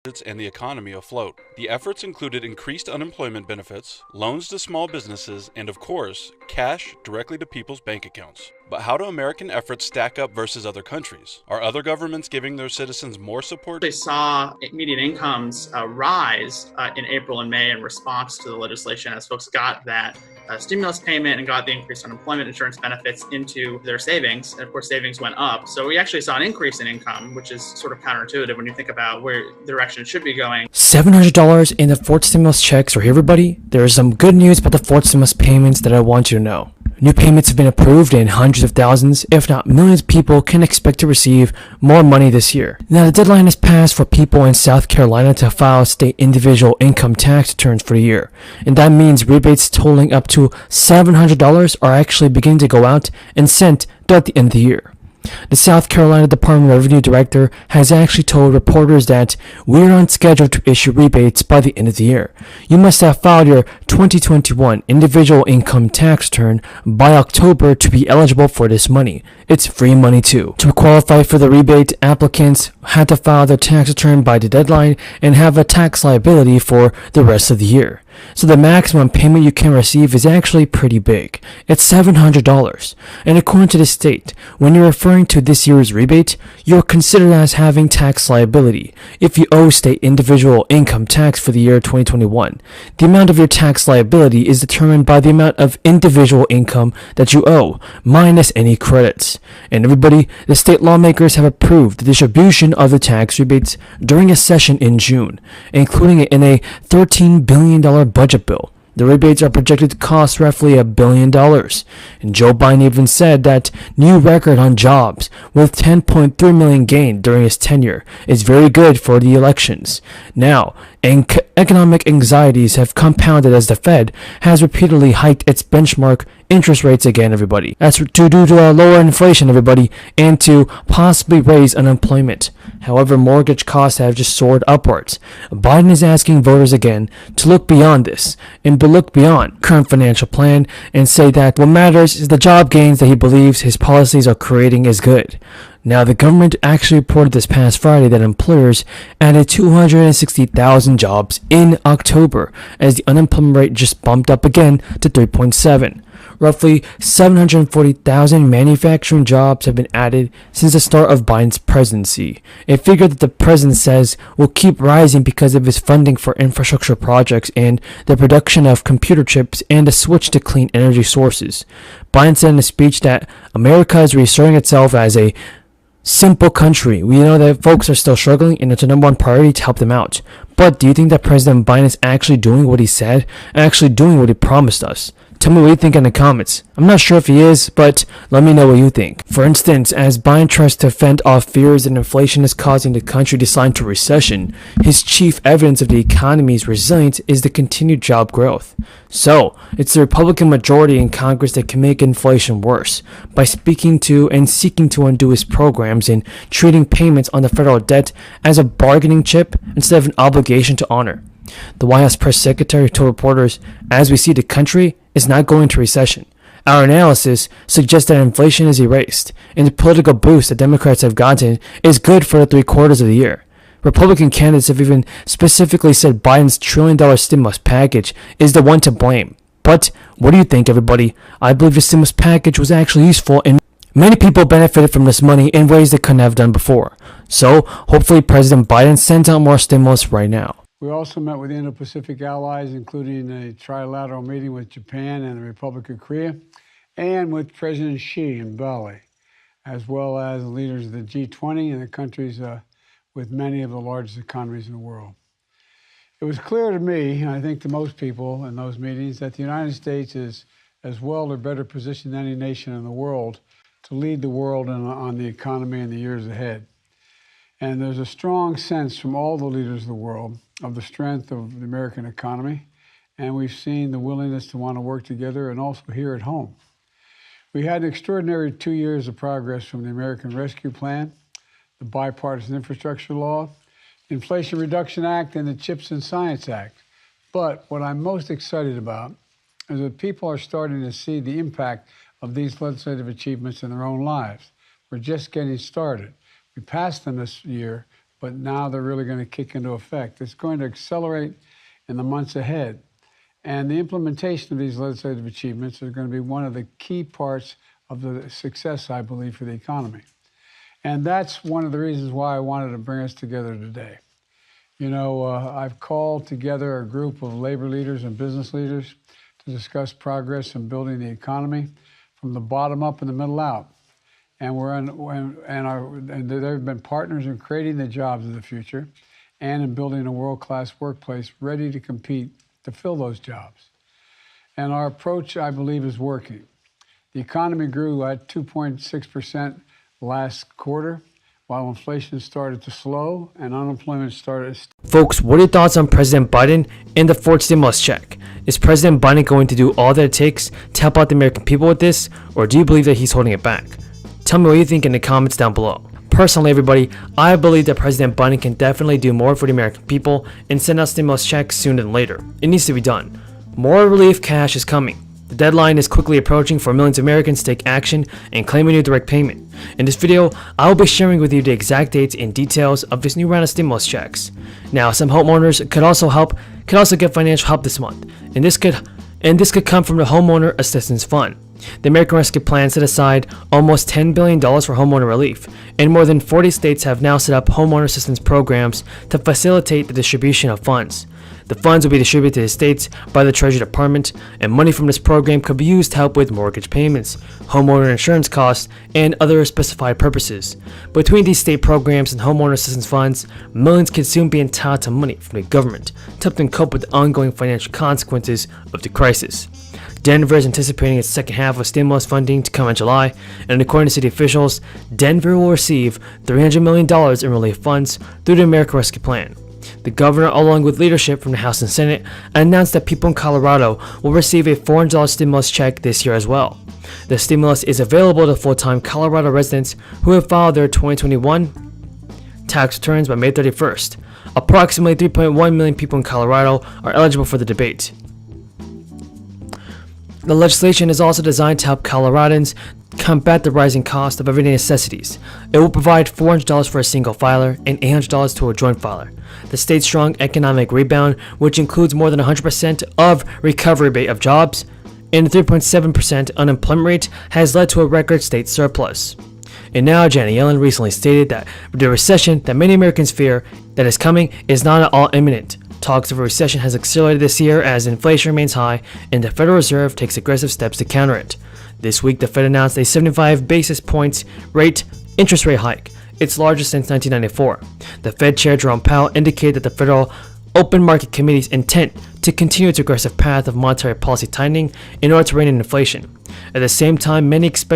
and the economy afloat. The efforts included increased unemployment benefits, loans to small businesses, and of course, cash directly to people's bank accounts. But how do American efforts stack up versus other countries? Are other governments giving their citizens more support? They saw median incomes rise in April and May in response to the legislation as folks got that stimulus payment and got the increased unemployment insurance benefits into their savings. And of course, savings went up. So we actually saw an increase in income, which is sort of counterintuitive when you think about where the direction it should be going. $700 in the fourth stimulus checks for everybody. There is some good news about the fourth stimulus payments that I want you to know. New payments have been approved and hundreds of thousands, if not millions of people can expect to receive more money this year. Now the deadline has passed for people in South Carolina to file state individual income tax returns for the year. And that means rebates totaling up to $700 are actually beginning to go out and sent throughout the end of the year. The South Carolina Department of Revenue Director has actually told reporters that we're on schedule to issue rebates by the end of the year. You must have filed your 2021 individual income tax return by October to be eligible for this money. It's free money too. To qualify for the rebate, applicants had to file their tax return by the deadline and have a tax liability for the rest of the year. So the maximum payment you can receive is actually pretty big. It's $700. And according to the state, when you're referring to this year's rebate, you're considered as having tax liability if you owe state individual income tax for the year 2021. The amount of your tax liability is determined by the amount of individual income that you owe, minus any credits. And everybody, the state lawmakers have approved the distribution of the tax rebates during a session in June, including it in a $13 billion budget bill. The rebates are projected to cost roughly $1 billion. And Joe Biden even said that new record on jobs with 10.3 million gained during his tenure is very good for the elections. Now, economic anxieties have compounded as the Fed has repeatedly hiked its benchmark interest rates again, everybody. That's due to lower inflation, everybody, and to possibly raise unemployment. However, mortgage costs have just soared upwards. Biden is asking voters again to look beyond this and to look beyond current financial plan and say that what matters is the job gains that he believes his policies are creating is good. Now, the government actually reported this past Friday that employers added 260,000 jobs in October as the unemployment rate just bumped up again to 3.7. Roughly 740,000 manufacturing jobs have been added since the start of Biden's presidency, a figure that the president says will keep rising because of his funding for infrastructure projects and the production of computer chips and a switch to clean energy sources. Biden said in a speech that America is reasserting itself as a simple country. We know that folks are still struggling and it's a number one priority to help them out. But do you think that President Biden is actually doing what he said, actually doing what he promised us? Tell me what you think in the comments. I'm not sure if he is, but let me know what you think. For instance, as Biden tries to fend off fears that inflation is causing the country to slide into recession, his chief evidence of the economy's resilience is the continued job growth. So, it's the Republican majority in Congress that can make inflation worse by speaking to and seeking to undo his programs and treating payments on the federal debt as a bargaining chip instead of an obligation to honor. The White House press secretary told reporters, as we see, the country is not going into recession. Our analysis suggests that inflation is erased, and the political boost that Democrats have gotten is good for the 3/4 of the year. Republican candidates have even specifically said Biden's $1 trillion stimulus package is the one to blame. But what do you think, everybody? I believe the stimulus package was actually useful, and many people benefited from this money in ways they couldn't have done before. So, hopefully President Biden sends out more stimulus right now. We also met with Indo-Pacific allies, including a trilateral meeting with Japan and the Republic of Korea, and with President Xi in Bali, as well as leaders of the G20 and the countries with many of the largest economies in the world. It was clear to me, and I think to most people in those meetings, that the United States is as well or better positioned than any nation in the world to lead the world on the economy in the years ahead. And there's a strong sense from all the leaders of the world of the strength of the American economy, and we've seen the willingness to want to work together and also here at home. We had an extraordinary 2 years of progress from the American Rescue Plan, the Bipartisan Infrastructure Law, the Inflation Reduction Act, and the CHIPS and Science Act. But what I'm most excited about is that people are starting to see the impact of these legislative achievements in their own lives. We're just getting started. We passed them this year, but now they're really going to kick into effect. It's going to accelerate in the months ahead. And the implementation of these legislative achievements is going to be one of the key parts of the success, I believe, for the economy. And that's one of the reasons why I wanted to bring us together today. You know, I've called together a group of labor leaders and business leaders to discuss progress in building the economy from the bottom up and the middle out. And they've been partners in creating the jobs of the future and in building a world-class workplace ready to compete to fill those jobs. And our approach, I believe, is working. The economy grew at 2.6% last quarter, while inflation started to slow and unemployment started to... Folks, what are your thoughts on President Biden and the fourth stimulus check? Is President Biden going to do all that it takes to help out the American people with this, or do you believe that he's holding it back? Tell me what you think in the comments down below. Personally, everybody, I believe that President Biden can definitely do more for the American people and send out stimulus checks sooner than later. It needs to be done. More relief cash is coming. The deadline is quickly approaching for millions of Americans to take action and claim a new direct payment. In this video, I will be sharing with you the exact dates and details of this new round of stimulus checks. Now, some homeowners could also get financial help this month, and this could come from the Homeowner Assistance Fund. The American Rescue Plan set aside almost $10 billion for homeowner relief, and more than 40 states have now set up homeowner assistance programs to facilitate the distribution of funds. The funds will be distributed to the states by the Treasury Department, and money from this program could be used to help with mortgage payments, homeowner insurance costs, and other specified purposes. Between these state programs and homeowner assistance funds, millions can soon be entitled to money from the government to help them cope with the ongoing financial consequences of the crisis. Denver is anticipating its second half of stimulus funding to come in July, and according to city officials, Denver will receive $300 million in relief funds through the American Rescue Plan. The governor, along with leadership from the House and Senate, announced that people in Colorado will receive a $400 stimulus check this year as well. The stimulus is available to full-time Colorado residents who have filed their 2021 tax returns by May 31st. Approximately 3.1 million people in Colorado are eligible for the rebate. The legislation is also designed to help Coloradans combat the rising cost of everyday necessities. It will provide $400 for a single filer and $800 to a joint filer. The state's strong economic rebound, which includes more than 100% of recovery rate of jobs and a 3.7% unemployment rate, has led to a record state surplus. And now Janet Yellen recently stated that the recession that many Americans fear that is coming is not at all imminent. Talks of a recession has accelerated this year as inflation remains high and the Federal Reserve takes aggressive steps to counter it. This week, the Fed announced a 75 basis points interest rate hike, its largest since 1994. The Fed Chair Jerome Powell indicated that the Federal Open Market Committee's intent to continue its aggressive path of monetary policy tightening in order to rein in inflation. At the same time, many expect